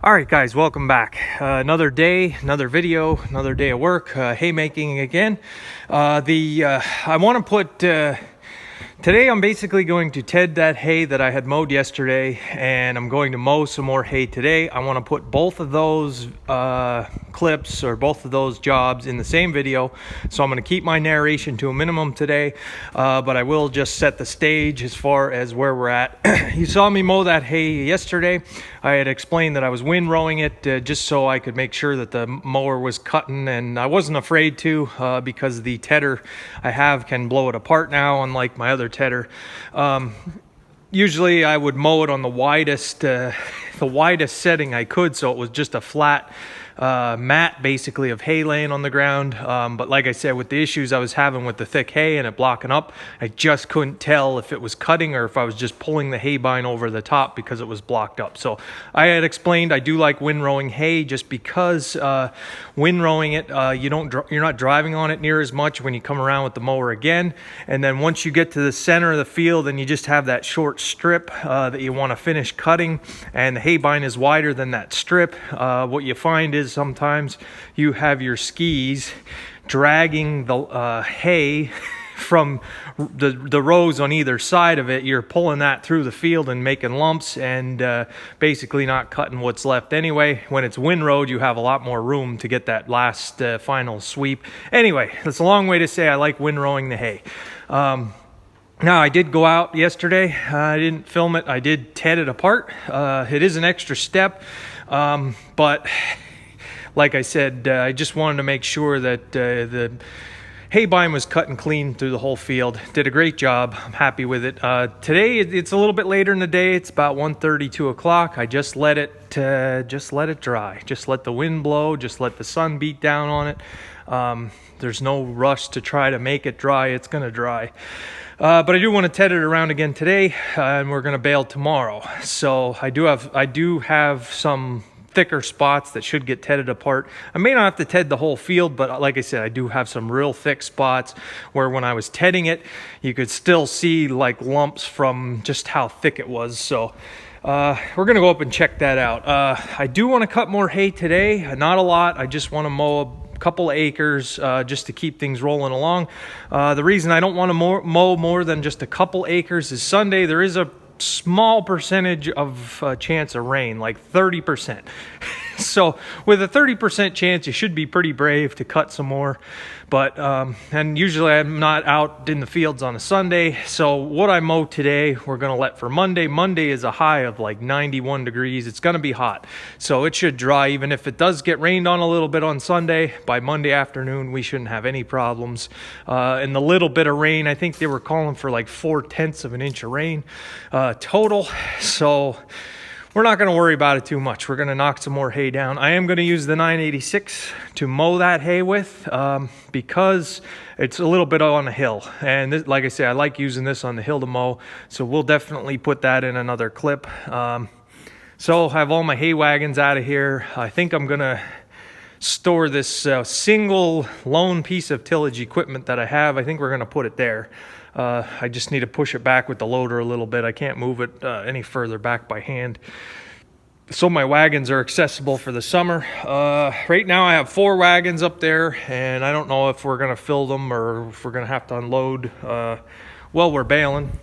All right, guys, welcome back. Another day, another video, another day of work, haymaking again. I want to put, today I'm basically going to ted that hay that I had mowed yesterday, and I'm going to mow some more hay today. I want to put both of those clips or both of those jobs in the same video, so I'm going to keep my narration to a minimum today, but I will just set the stage as far as where we're at. You saw me mow that hay yesterday. I had explained that I was windrowing it just so I could make sure that the mower was cutting, and I wasn't afraid to because the tedder I have can blow it apart now, unlike my other tedder. Usually I would mow it on the widest setting I could, so it was just a flat mat basically of hay laying on the ground, but like I said, with the issues I was having with the thick hay and it blocking up, I just couldn't tell if it was cutting or if I was just pulling the hay bine over the top because it was blocked up. So I had explained I do like windrowing hay just because windrowing it, you're not driving on it near as much when you come around with the mower again, and then once you get to the center of the field and you just have that short strip that you want to finish cutting, and the hay bine is wider than that strip, what you find is sometimes you have your skis dragging the hay from the rows on either side of it. You're pulling that through the field and making lumps and basically not cutting what's left anyway. When it's windrowed, you have a lot more room to get that last final sweep. Anyway, that's a long way to say I like windrowing the hay. Now, I did go out yesterday. I didn't film it. I did ted it apart. It is an extra step, but like I said, I just wanted to make sure that the hay bine was cut and clean through the whole field. Did a great job. I'm happy with it. Today, it's a little bit later in the day. It's about 1:30, 2 o'clock. I just let it dry. Just let the wind blow. Just let the sun beat down on it. There's no rush to try to make it dry. It's going to dry. But I do want to ted it around again today, and we're going to bale tomorrow. So I do have some thicker spots that should get tedded apart. I may not have to ted the whole field, but like I said, I do have some real thick spots where when I was tedding it, you could still see like lumps from just how thick it was. So we're going to go up and check that out. I do want to cut more hay today. Not a lot. I just want to mow a couple of acres just to keep things rolling along. The reason I don't want to mow more than just a couple acres is Sunday there is a small percentage of chance of rain, like 30%. So with a 30% chance, you should be pretty brave to cut some more. But and usually I'm not out in the fields on a Sunday, so what I mow today we're going to let for Monday. Monday is a high of like 91 degrees. It's going to be hot, so it should dry. Even if it does get rained on a little bit on Sunday, by Monday afternoon we shouldn't have any problems. And the little bit of rain, I think they were calling for like 0.4 of an inch of rain total, so we're not going to worry about it too much. We're going to knock some more hay down. I am going to use the 986 to mow that hay with because it's a little bit on a hill. And this, like I say, I like using this on the hill to mow. So we'll definitely put that in another clip. So I have all my hay wagons out of here. I think I'm going to store this single lone piece of tillage equipment that I have. I think we're going to put it there. I just need to push it back with the loader a little bit. I can't move it any further back by hand. So my wagons are accessible for the summer. Right now I have 4 wagons up there, and I don't know if we're going to fill them or if we're going to have to unload while we're baling.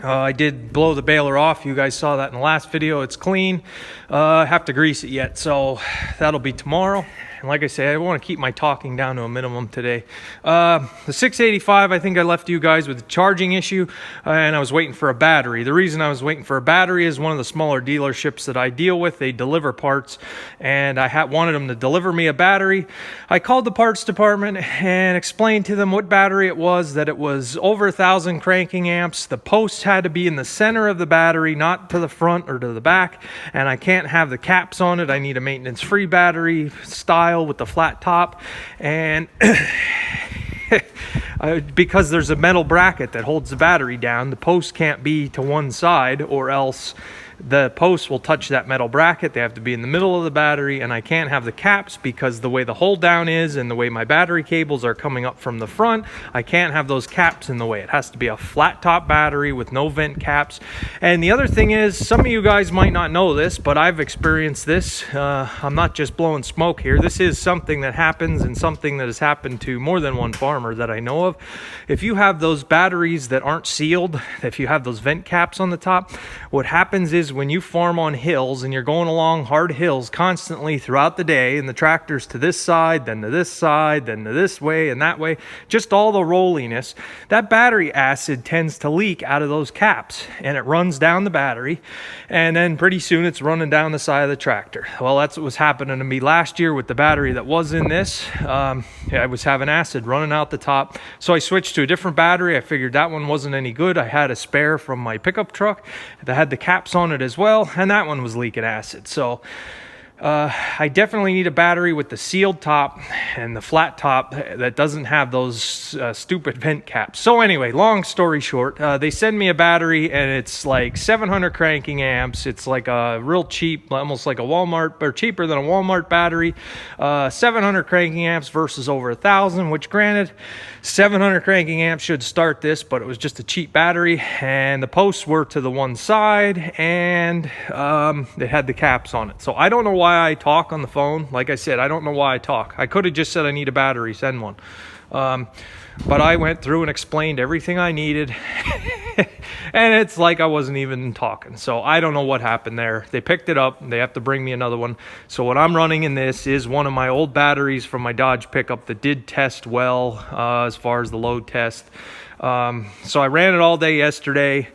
I did blow the baler off. You guys saw that in the last video. It's clean. I have to grease it yet, so that'll be tomorrow. And like I say, I want to keep my talking down to a minimum today. The 685, I think I left you guys with a charging issue, and I was waiting for a battery. The reason I was waiting for a battery is one of the smaller dealerships that I deal with, they deliver parts, and I wanted them to deliver me a battery. I called the parts department and explained to them what battery it was, that it was over 1,000 cranking amps. The post had to be in the center of the battery, not to the front or to the back, and I can't have the caps on it. I need a maintenance-free battery style with the flat top, and because there's a metal bracket that holds the battery down, the post can't be to one side, or else the posts will touch that metal bracket. They have to be in the middle of the battery, and I can't have the caps because the way the hold down is and the way my battery cables are coming up from the front, I can't have those caps in the way. It has to be a flat top battery with no vent caps. And the other thing is, some of you guys might not know this, but I've experienced this. I'm not just blowing smoke here. This is something that happens, and something that has happened to more than one farmer that I know of. If you have those batteries that aren't sealed, if you have those vent caps on the top, what happens is when you farm on hills and you're going along hard hills constantly throughout the day, and the tractor's to this side, then to this side, then to this way and that way, just all the rolliness, that battery acid tends to leak out of those caps, and it runs down the battery, and then pretty soon it's running down the side of the tractor. Well, that's what was happening to me last year with the battery that was in this. I was having acid running out the top, so I switched to a different battery. I figured that one wasn't any good. I had a spare from my pickup truck that had the caps on it as well, and that one was leaking acid. So I definitely need a battery with the sealed top and the flat top that doesn't have those stupid vent caps. So anyway, long story short, they send me a battery, and it's like 700 cranking amps. It's like a real cheap, almost like a Walmart, or cheaper than a Walmart battery. 700 cranking amps versus over 1,000, which granted, 700 cranking amps should start this, but it was just a cheap battery, and the posts were to the one side, and it had the caps on it. So I don't know why I talk on the phone. Like I said, I don't know why I talk. I could have just said I need a battery, send one. But I went through and explained everything I needed, and it's like I wasn't even talking. So I don't know what happened there. They picked it up, they have to bring me another one. So what I'm running in this is one of my old batteries from my Dodge pickup that did test well as far as the load test. So I ran it all day yesterday,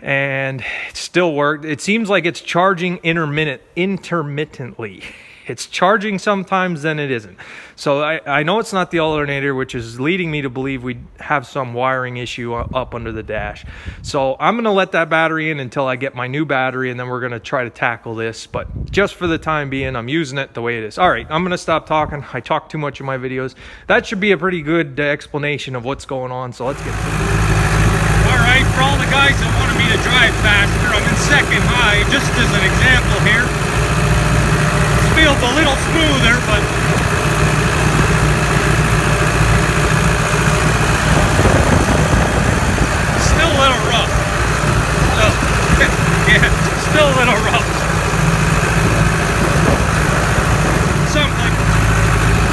and it still worked. It seems like it's charging intermittently. It's charging sometimes, then it isn't. So I know it's not the alternator, which is leading me to believe we have some wiring issue up under the dash. So I'm going to let that battery in until I get my new battery, and then we're going to try to tackle this. But just for the time being, I'm using it the way it is. All right, I'm going to stop talking. I talk too much in my videos. That should be a pretty good explanation of what's going on. So let's get to it. All right, for all the guys that wanted me to drive faster, I'm in second high, just as an example here. Feels a little smoother, but still a little rough. So, yeah, still a little rough.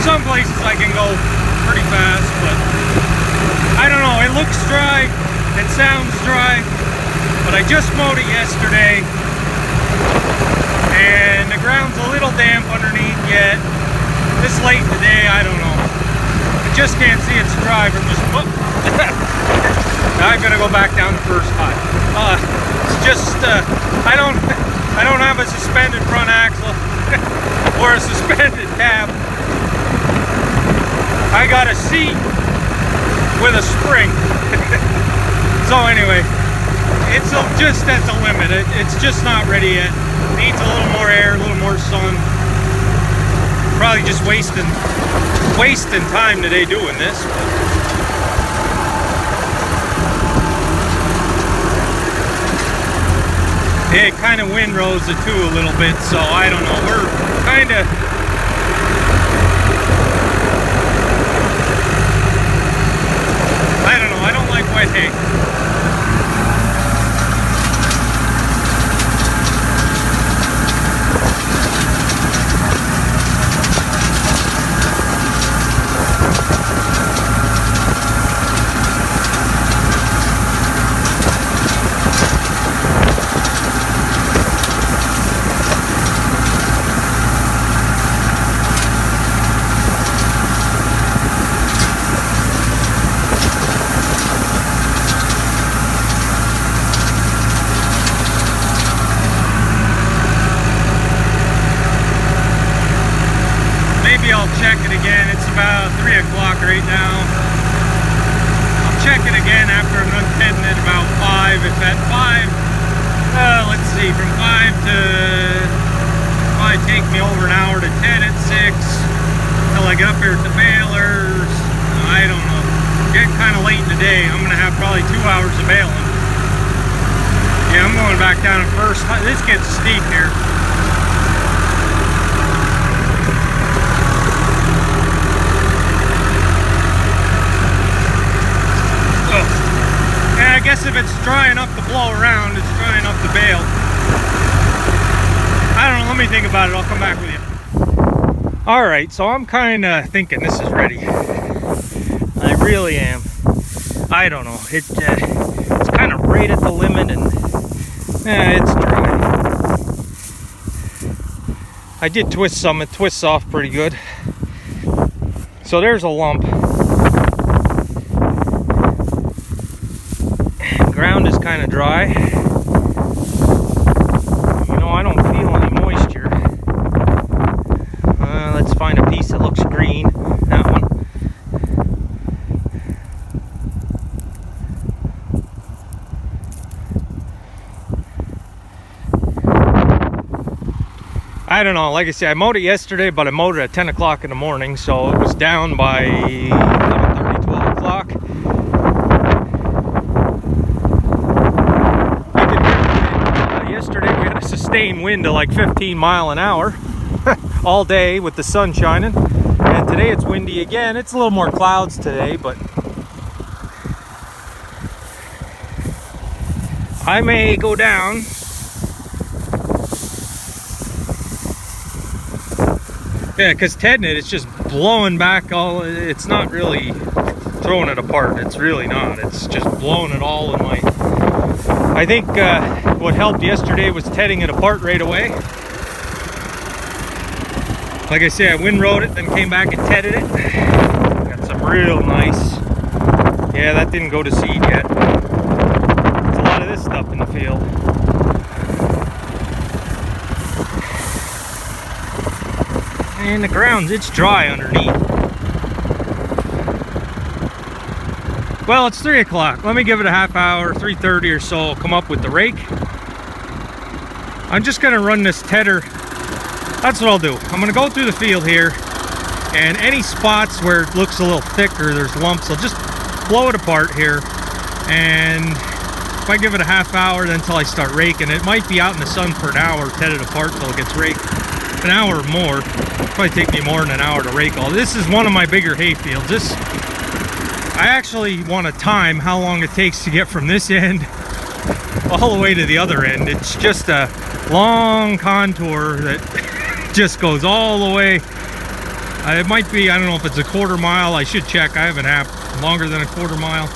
Some places I can go pretty fast, but I don't know. It looks dry, it sounds dry, but I just mowed it yesterday. And the ground's a little damp underneath yet. This late in the day, I don't know. I just can't see it's dry from just... Oh. Now I'm gonna go back down to first high. It's just I don't have a suspended front axle or a suspended cab. I got a seat with a spring. So anyway, it's just at the limit. It's just not ready yet. Needs a little more air, a little more sun. Probably just wasting time today doing this. It kind of windrows the two a little bit, so I don't know. We're kind of... I don't know. I don't like wet hay. I'll check it again. It's about 3 o'clock right now. I'll check it again after I'm done heading at about 5. If at 5, let's see, from 5 to probably take me over an hour to 10 at 6 until I get up here at the balers. I don't know. Getting kind of late in the day. I'm gonna have probably 2 hours of baling. Yeah, I'm going back down at first. This gets steep here. Oh. And I guess if it's dry enough to blow around, it's dry enough to bail. I don't know, let me think about it. I'll come back with you. All right, so I'm kind of thinking this is ready. I really am. I don't know. It's kind of right at the limit, and it's dry. I did twist some. It twists off pretty good. So there's a lump. Ground is kind of dry. You know, I don't feel any moisture. Let's find a piece that looks green. That one. I don't know, like I said, I mowed it yesterday, but I mowed it at 10 o'clock in the morning, so it was down by 11:30, 12 o'clock. You can hear it. Yesterday we had a sustained wind of like 15 miles an hour all day with the sun shining, and today it's windy again. It's a little more clouds today, but I may go down. Yeah, because tedding it, it's just blowing back all, it's not really throwing it apart. It's really not. It's just blowing it all in my... I think what helped yesterday was tedding it apart right away. Like I say, I windrowed it, then came back and tedded it. Got some real nice... Yeah, that didn't go to seed yet. There's a lot of this stuff in the field. And the ground, it's dry underneath. Well, it's 3 o'clock. Let me give it a half hour, 3:30 or so. I'll come up with the rake. I'm just gonna run this tedder. That's what I'll do. I'm gonna go through the field here, and any spots where it looks a little thick or there's lumps, I'll just blow it apart here. And if I give it a half hour, then until I start raking, it might be out in the sun for an hour, tedded apart till it gets raked. An hour or more. It'll probably take me more than an hour to rake all. This is one of my bigger hay fields. This, I actually want to time how long it takes to get from this end all the way to the other end. It's just a long contour that just goes all the way. It might be, I don't know if it's a quarter mile. I should check. I haven't had longer than a quarter mile.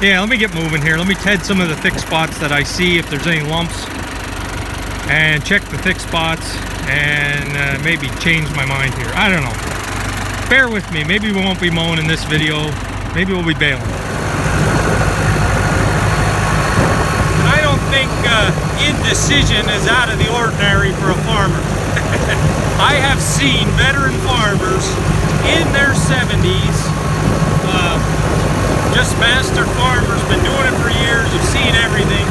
Yeah, let me get moving here. Let me ted some of the thick spots that I see, if there's any lumps, and check the thick spots, and maybe change my mind here. I don't know. Bear with me. Maybe we won't be mowing in this video. Maybe we'll be baling. I don't think indecision is out of the ordinary for a farmer. I have seen veteran farmers in their 70s, just master farmers, been doing it for years, have seen everything.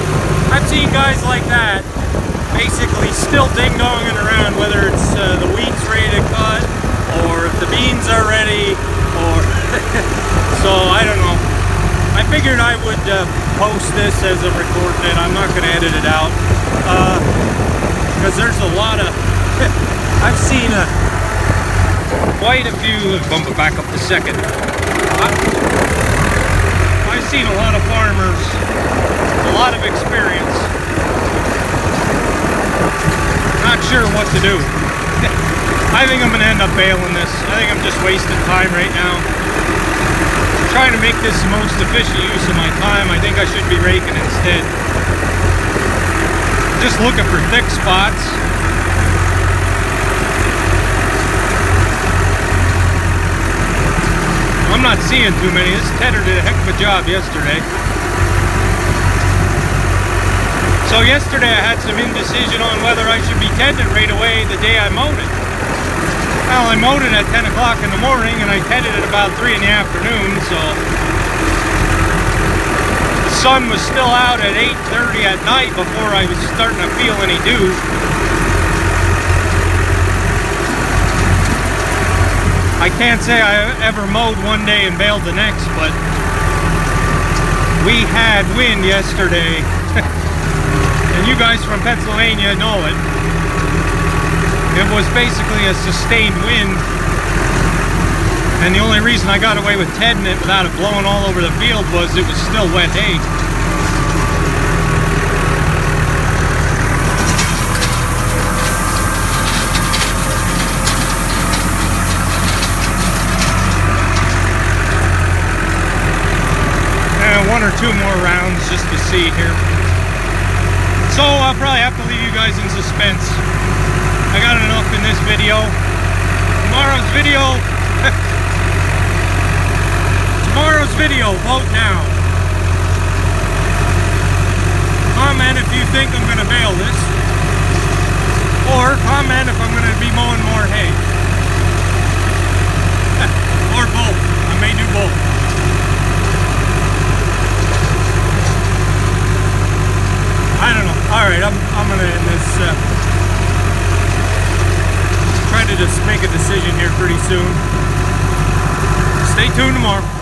I've seen guys like that basically still ding-donging around, whether it's the wheat's ready to cut, or if the beans are ready, or so I don't know. I figured I would post this as I'm recording it. I'm not going to edit it out, because there's a lot of I've seen quite a few. Bump it back up to second. I've seen a lot of farmers, a lot of experience. Not sure what to do. I think I'm going to end up bailing this. I think I'm just wasting time right now. I'm trying to make this the most efficient use of my time. I think I should be raking instead. Just looking for thick spots. I'm not seeing too many. This tedder did a heck of a job yesterday. So yesterday I had some indecision on whether I should be tedding it right away the day I mowed it. Well, I mowed it at 10 o'clock in the morning, and I tedded it about 3 in the afternoon, so the sun was still out at 8:30 at night before I was starting to feel any dew. I can't say I ever mowed one day and bailed the next, but We had wind yesterday, and you guys from Pennsylvania know it. It was basically a sustained wind, and the only reason I got away with tedding it without it blowing all over the field was it was still wet hay. One or two more rounds just to see here. So I'll probably have to leave you guys in suspense. I got enough in this video. Tomorrow's video, vote now. Comment if you think I'm gonna bale this, or comment if I'm gonna be mowing more hay. Or both. I may do both. I don't know. Alright, I'm gonna end this. Try to just make a decision here pretty soon. Stay tuned tomorrow.